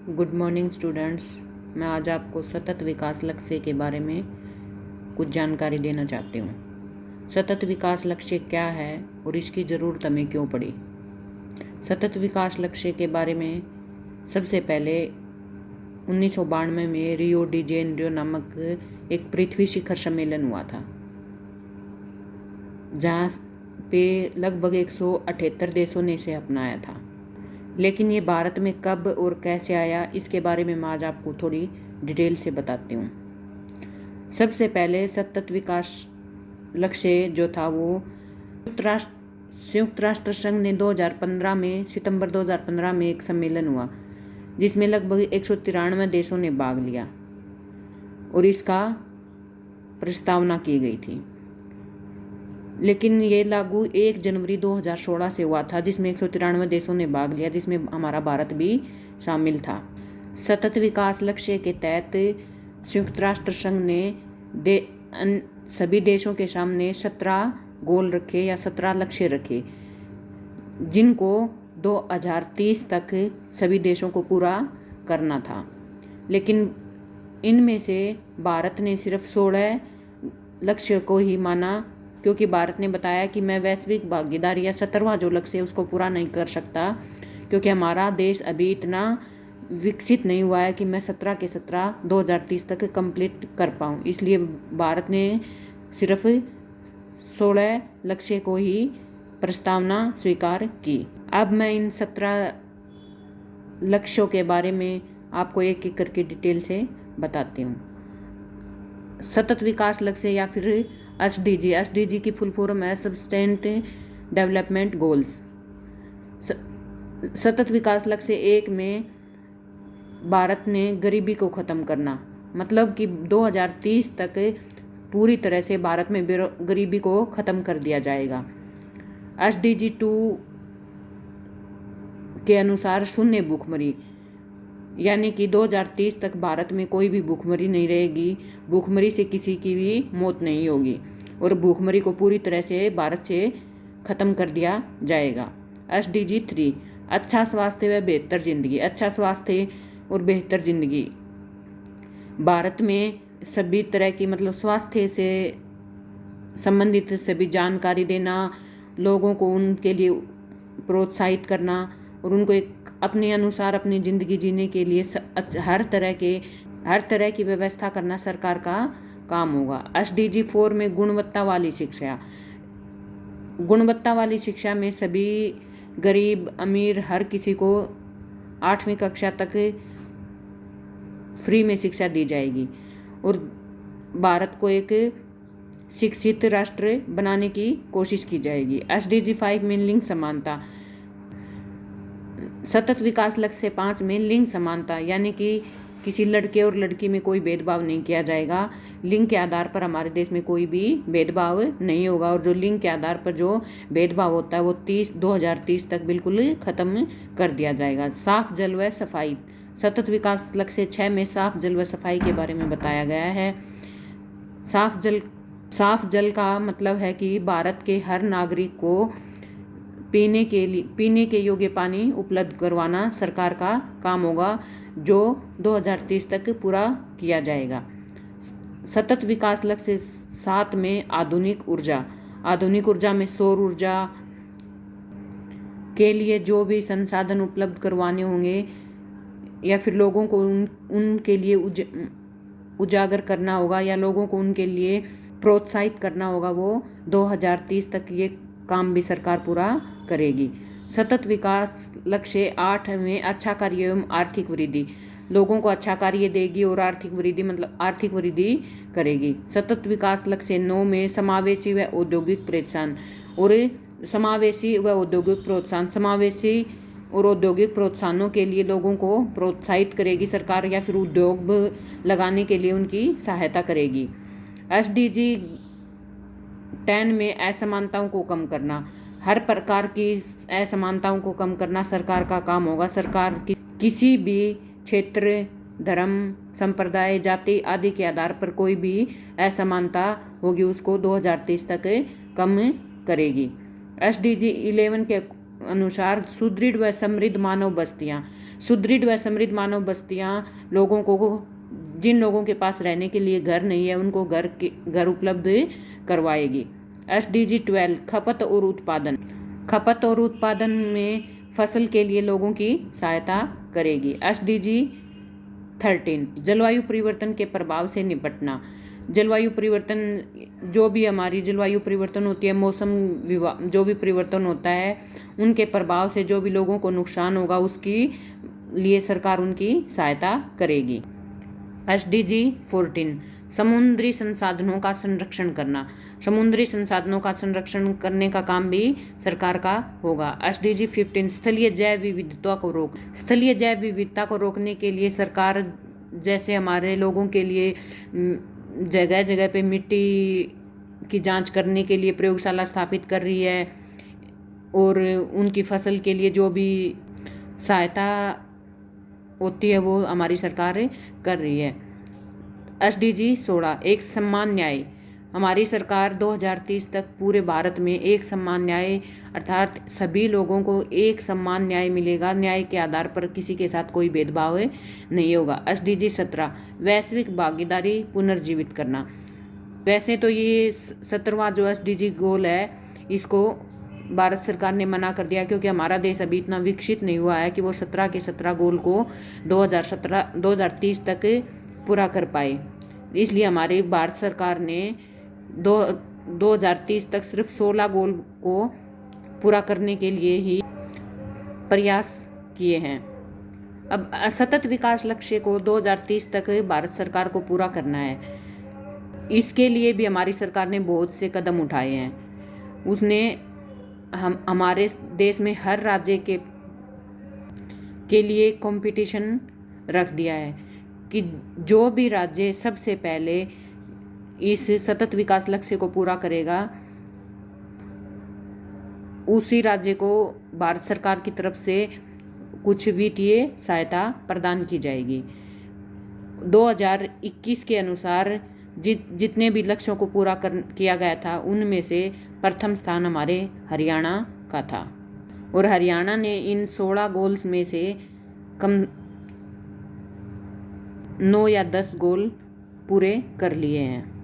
Good morning students. मैं आज आपको सतत विकास लक्ष्य के बारे में कुछ जानकारी देना चाहती हूँ। सतत विकास लक्ष्य क्या है और इसकी ज़रूरत हमें क्यों पड़ी। सतत विकास लक्ष्य के बारे में सबसे पहले 1992 में रियो डी जेनेरियो नामक एक पृथ्वी शिखर सम्मेलन हुआ था, जहाँ पे लगभग 178 देशों ने इसे अपनाया था। लेकिन ये भारत में कब और कैसे आया, इसके बारे में मैं आज आपको थोड़ी डिटेल से बताती हूँ। सबसे पहले सतत विकास लक्ष्य जो था वो संयुक्त राष्ट्र संघ ने 2015 में सितंबर 2015 में एक सम्मेलन हुआ, जिसमें लगभग 193 देशों ने भाग लिया और इसका प्रस्तावना की गई थी। लेकिन ये लागू 1 जनवरी 2016 से हुआ था, जिसमें 193 देशों ने भाग लिया, जिसमें हमारा भारत भी शामिल था। सतत विकास लक्ष्य के तहत संयुक्त राष्ट्र संघ ने सभी देशों के सामने 17 गोल रखे या 17 लक्ष्य रखे, जिनको 2030 तक सभी देशों को पूरा करना था। लेकिन इनमें से भारत ने सिर्फ 16 लक्ष्य को ही माना, क्योंकि भारत ने बताया कि मैं वैश्विक भागीदारी या 17वां जो लक्ष्य है उसको पूरा नहीं कर सकता, क्योंकि हमारा देश अभी इतना विकसित नहीं हुआ है कि मैं 17 के 17 2030 तक कंप्लीट कर पाऊँ। इसलिए भारत ने सिर्फ 16 लक्ष्य को ही प्रस्तावना स्वीकार की। अब मैं इन 17 लक्ष्यों के बारे में आपको एक एक करके डिटेल से बताती हूँ। सतत विकास लक्ष्य या फिर एसडीजी की फुल फॉर्म है सस्टेनेबल डेवलपमेंट गोल्स। सतत विकास लक्ष्य 1 में भारत ने गरीबी को ख़त्म करना, मतलब कि 2030 तक पूरी तरह से भारत में गरीबी को ख़त्म कर दिया जाएगा। एसडीजी 2 के अनुसार शून्य भूखमरी, यानी कि 2030 तक भारत में कोई भी भूखमरी नहीं रहेगी, भूखमरी से किसी की भी मौत नहीं होगी और भूखमरी को पूरी तरह से भारत से ख़त्म कर दिया जाएगा। एसडीजी 3 अच्छा स्वास्थ्य व बेहतर जिंदगी। अच्छा स्वास्थ्य और बेहतर जिंदगी, भारत में सभी तरह की मतलब स्वास्थ्य से संबंधित सभी जानकारी देना, लोगों को उनके लिए प्रोत्साहित करना और उनको एक अपने अनुसार अपनी ज़िंदगी जीने के लिए हर तरह की व्यवस्था करना सरकार का काम होगा। एसडीजी 4 में गुणवत्ता वाली शिक्षा। गुणवत्ता वाली शिक्षा में सभी गरीब अमीर हर किसी को 8वीं कक्षा तक फ्री में शिक्षा दी जाएगी और भारत को एक शिक्षित राष्ट्र बनाने की कोशिश की जाएगी। एसडीजी 5 में लिंग समानता। सतत विकास लक्ष्य 5 में लिंग समानता, यानी कि किसी लड़के और लड़की में कोई भेदभाव नहीं किया जाएगा। लिंग के आधार पर हमारे देश में कोई भी भेदभाव नहीं होगा और जो लिंग के आधार पर जो भेदभाव होता है वो 2030 तक बिल्कुल ख़त्म कर दिया जाएगा। साफ जल व सफाई। सतत विकास लक्ष्य 6 में साफ जल व सफाई के बारे में बताया गया है। साफ जल का मतलब है कि भारत के हर नागरिक को पीने के योग्य पानी उपलब्ध करवाना सरकार का काम होगा, जो 2030 तक पूरा किया जाएगा। सतत विकास लक्ष्य 7 में आधुनिक ऊर्जा। आधुनिक ऊर्जा में सौर ऊर्जा के लिए जो भी संसाधन उपलब्ध करवाने होंगे या फिर लोगों को उनके लिए उजागर करना होगा या लोगों को उनके लिए प्रोत्साहित करना होगा, वो 2030 तक ये काम भी सरकार पूरा करेगी। सतत विकास लक्ष्य 8 में अच्छा कार्य एवं आर्थिक वृद्धि। लोगों को अच्छा कार्य देगी और आर्थिक वृद्धि मतलब आर्थिक वृद्धि करेगी। सतत विकास लक्ष्य 9 में समावेशी व औद्योगिक प्रोत्साहन और समावेशी व औद्योगिक प्रोत्साहन। समावेशी और औद्योगिक प्रोत्साहनों के लिए लोगों को प्रोत्साहित करेगी सरकार या फिर उद्योग लगाने के लिए उनकी सहायता करेगी। एसडीजी 10 में असमानताओं को कम करना। हर प्रकार की असमानताओं को कम करना सरकार का काम होगा। सरकार की किसी भी क्षेत्र, धर्म, संप्रदाय, जाति आदि के आधार पर कोई भी असमानता होगी उसको 2030 तक कम करेगी। एसडीजी 11 के अनुसार सुदृढ़ व समृद्ध मानव बस्तियाँ। सुदृढ़ व समृद्ध मानव बस्तियां लोगों को, जिन लोगों के पास रहने के लिए घर नहीं है उनको घर उपलब्ध करवाएगी। SDG 12 खपत और उत्पादन में फसल के लिए लोगों की सहायता करेगी। SDG 13 जलवायु परिवर्तन के प्रभाव से निपटना। जलवायु परिवर्तन, जो भी हमारी जलवायु परिवर्तन होती है, जो भी परिवर्तन होता है, उनके प्रभाव से जो भी लोगों को नुकसान होगा उसकी लिए सरकार उनकी सहायता करेगी। SDG 14 समुद्री संसाधनों का संरक्षण करना। समुद्री संसाधनों का संरक्षण करने का काम भी सरकार का होगा। SDG 15 स्थलीय जैव विविधता को रोकने के लिए सरकार, जैसे हमारे लोगों के लिए जगह जगह पे मिट्टी की जांच करने के लिए प्रयोगशाला स्थापित कर रही है और उनकी फसल के लिए जो भी सहायता होती है वो हमारी सरकार कर रही है। SDG 16 एक समान न्याय। हमारी सरकार 2030 तक पूरे भारत में एक समान न्याय, अर्थात सभी लोगों को एक समान न्याय मिलेगा। न्याय के आधार पर किसी के साथ कोई भेदभाव नहीं होगा। SDG 17 वैश्विक भागीदारी पुनर्जीवित करना। वैसे तो ये 17वां जो SDG गोल है, इसको भारत सरकार ने मना कर दिया क्योंकि हमारा देश अभी इतना विकसित नहीं हुआ है कि वो 17 के 17 गोल को 2030 तक पूरा कर पाए। इसलिए हमारी भारत सरकार ने 2030 तक सिर्फ 16 गोल को पूरा करने के लिए ही प्रयास किए हैं। अब सतत विकास लक्ष्य को 2030 तक भारत सरकार को पूरा करना है। इसके लिए भी हमारी सरकार ने बहुत से कदम उठाए हैं। उसने हमारे देश में हर राज्य के लिए कंपटीशन रख दिया है कि जो भी राज्य सबसे पहले इस सतत विकास लक्ष्य को पूरा करेगा, उसी राज्य को भारत सरकार की तरफ से कुछ वित्तीय सहायता प्रदान की जाएगी। 2021 के अनुसार जितने भी लक्ष्यों को पूरा किया गया था, उनमें से प्रथम स्थान हमारे हरियाणा का था और हरियाणा ने इन 16 गोल्स में से कम 9 या 10 गोल पूरे कर लिए हैं।